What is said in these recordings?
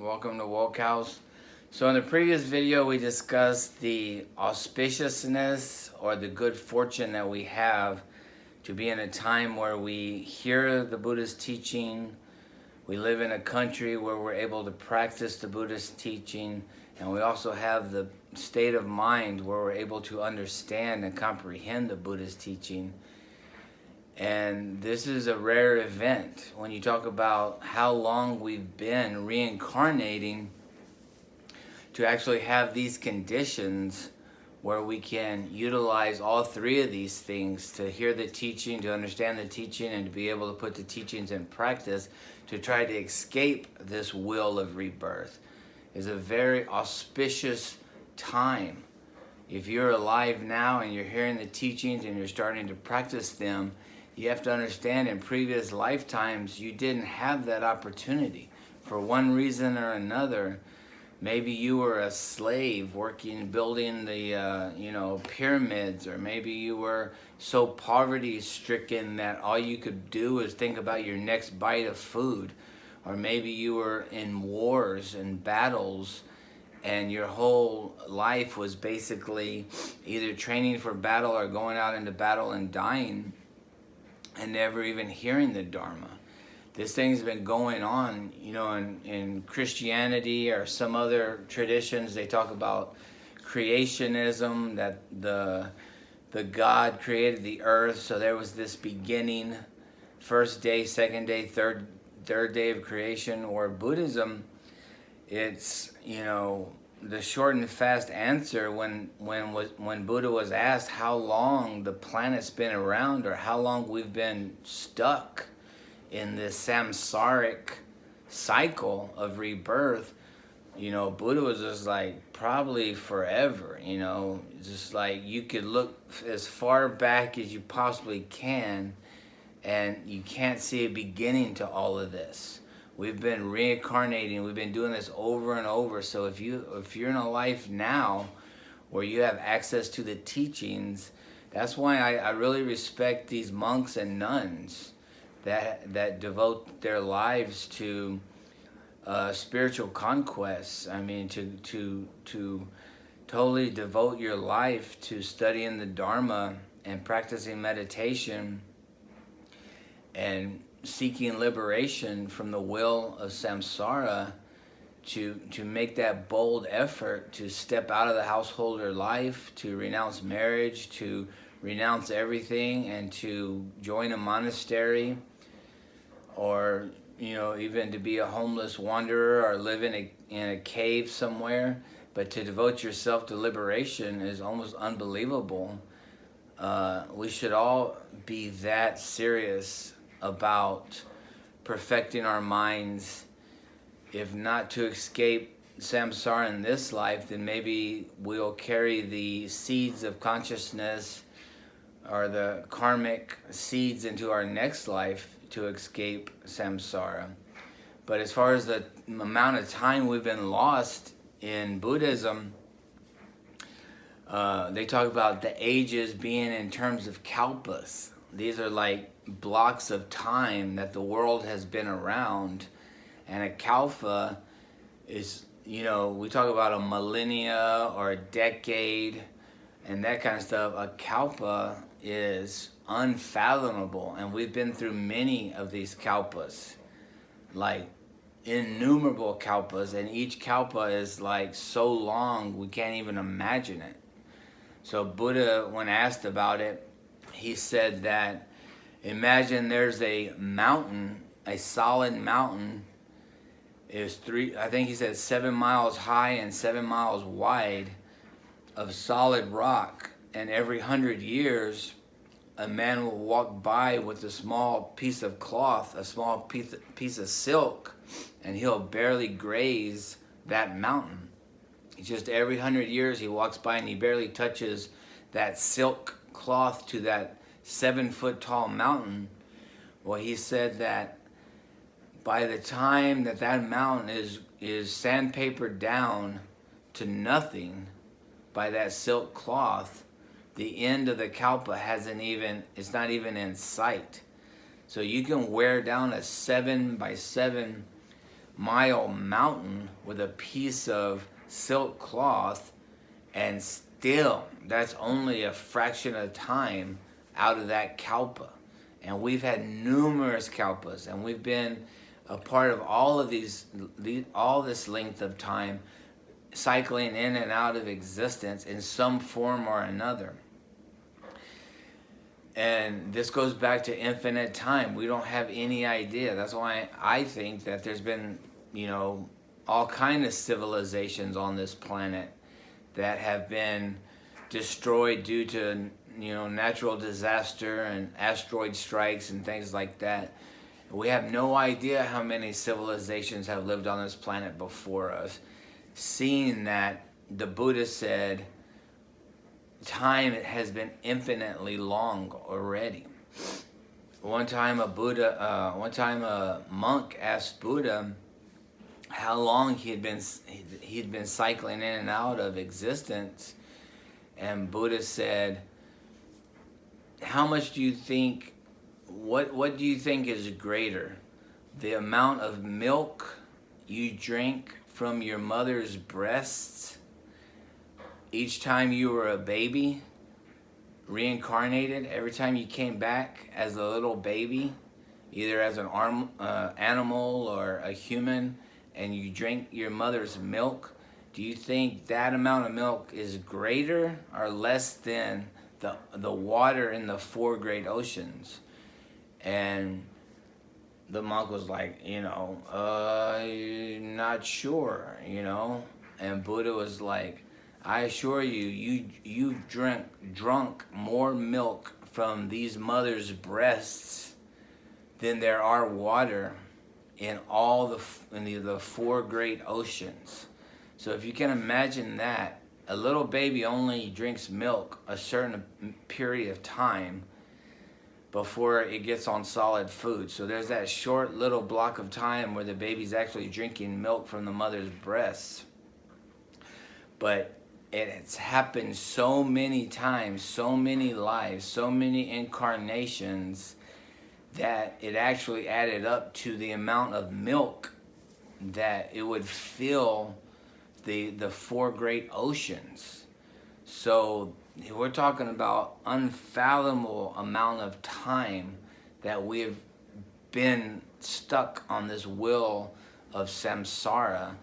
Welcome to Woke House. So in the previous video we discussed the auspiciousness or the good fortune that we have to be in a time where we hear the Buddha's teaching, we live in a country where we're able to practice the Buddhist teaching, and we also have the state of mind where we're able to understand and comprehend the Buddha's teaching. And this is a rare event when you talk about how long we've been reincarnating to actually have these conditions where we can utilize all three of these things: to hear the teaching, to understand the teaching, and to be able to put the teachings in practice to try to escape this will of rebirth. Is a very auspicious time. If you're alive now and you're hearing the teachings and you're starting to practice them, you have to understand in previous lifetimes you didn't have that opportunity for one reason or another. Maybe you were a slave working, building the pyramids, or maybe you were so poverty stricken that all you could do was think about your next bite of food, or maybe you were in wars and battles and your whole life was basically either training for battle or going out into battle and dying, and never even hearing the Dharma. This thing's been going on, in Christianity or some other traditions. They talk about creationism, that the God created the earth, so there was this beginning, first day, second day, third day of creation. Or Buddhism, it's, the short and fast answer when Buddha was asked how long the planet's been around, or how long we've been stuck in this samsaric cycle of rebirth, Buddha was just like, probably forever, just like you could look as far back as you possibly can and you can't see a beginning to all of this. We've been reincarnating. We've been doing this over and over. So if you're in a life now where you have access to the teachings, that's why I really respect these monks and nuns that devote their lives to spiritual conquests. I mean, to totally devote your life to studying the Dharma and practicing meditation and seeking liberation from the will of samsara, to make that bold effort to step out of the householder life, to renounce marriage, to renounce everything, and to join a monastery, or even to be a homeless wanderer or live in a cave somewhere. But to devote yourself to liberation is almost unbelievable. We should all be that serious about perfecting our minds, if not to escape samsara in this life, then maybe we'll carry the seeds of consciousness or the karmic seeds into our next life to escape samsara. But as far as the amount of time we've been lost in Buddhism, they talk about the ages being in terms of kalpas. These are like blocks of time that the world has been around. And a kalpa is, we talk about a millennia or a decade and that kind of stuff. A kalpa is unfathomable, and we've been through many of these kalpas, like innumerable kalpas, and each kalpa is like so long we can't even imagine it. So Buddha, when asked about it, he said that, imagine there's a mountain, a solid mountain, is 7 miles high and 7 miles wide of solid rock, and every 100 years a man will walk by with a small piece of cloth, a small piece of silk, and he'll barely graze that mountain. It's just every 100 years he walks by and he barely touches that silk cloth to that 7-foot tall mountain. Well, he said that by the time that mountain is sandpapered down to nothing by that silk cloth, the end of the kalpa it's not even in sight. So you can wear down a 7 by 7 mile mountain with a piece of silk cloth, and still that's only a fraction of time out of that kalpa. And we've had numerous kalpas, and we've been a part of all of all this length of time, cycling in and out of existence in some form or another. And this goes back to infinite time. We don't have any idea. That's why I think that there's been, all kind of civilizations on this planet that have been destroyed due to, natural disaster and asteroid strikes and things like that. We have no idea how many civilizations have lived on this planet before us. Seeing that the Buddha said, time has been infinitely long already. One time a monk asked Buddha how long he'd been cycling in and out of existence, and Buddha said, "How much do you think? What do you think is greater, the amount of milk you drink from your mother's breasts each time you were a baby, reincarnated, every time you came back as a little baby, either as an animal or a human, and you drink your mother's milk? Do you think that amount of milk is greater or less than the water in the 4 great oceans?" And the monk was like, not sure, And Buddha was like, "I assure you, you've drunk more milk from these mothers' breasts than there are water in all the 4 great oceans." So if you can imagine that, a little baby only drinks milk a certain period of time before it gets on solid food. So there's that short little block of time where the baby's actually drinking milk from the mother's breasts. But it's happened so many times, so many lives, so many incarnations, that it actually added up to the amount of milk that it would fill the 4 great oceans. So we're talking about unfathomable amount of time that we have been stuck on this wheel of samsara,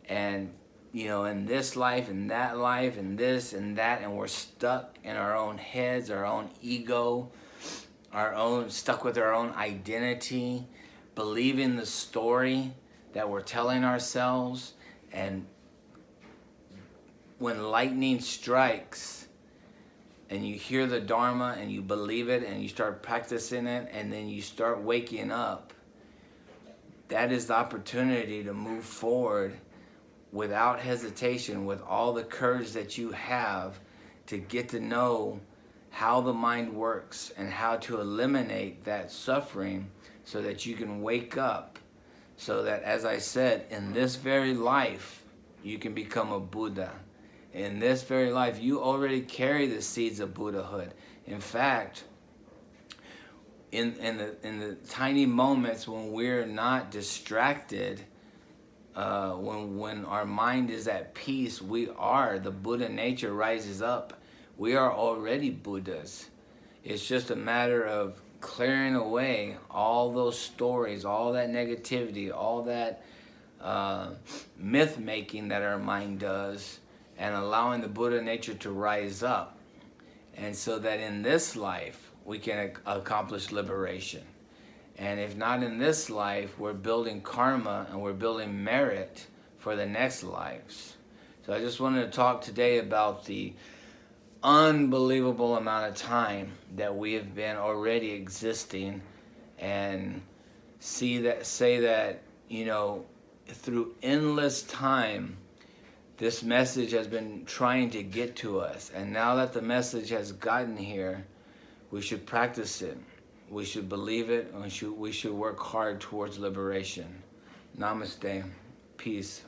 and in this life and that life and this and that, and we're stuck in our own heads, our own ego, stuck with our own identity, believing the story that we're telling ourselves. And when lightning strikes and you hear the Dharma and you believe it and you start practicing it, and then you start waking up, that is the opportunity to move forward without hesitation, with all the courage that you have to get to know how the mind works and how to eliminate that suffering, so that you can wake up, so that, as I said, in this very life you can become a Buddha. In this very life you already carry the seeds of Buddhahood. In fact, in the tiny moments when we're not distracted, when our mind is at peace, the Buddha nature rises up. We are already Buddhas. It's just a matter of clearing away all those stories, all that negativity, all that myth making that our mind does, and allowing the Buddha nature to rise up. And so that in this life we can accomplish liberation. And if not in this life, we're building karma and we're building merit for the next lives. So I just wanted to talk today about the unbelievable amount of time that we have been already existing, and say that, through endless time, this message has been trying to get to us. And now that the message has gotten here, we should practice it. We should believe it, and we should work hard towards liberation. Namaste. Peace.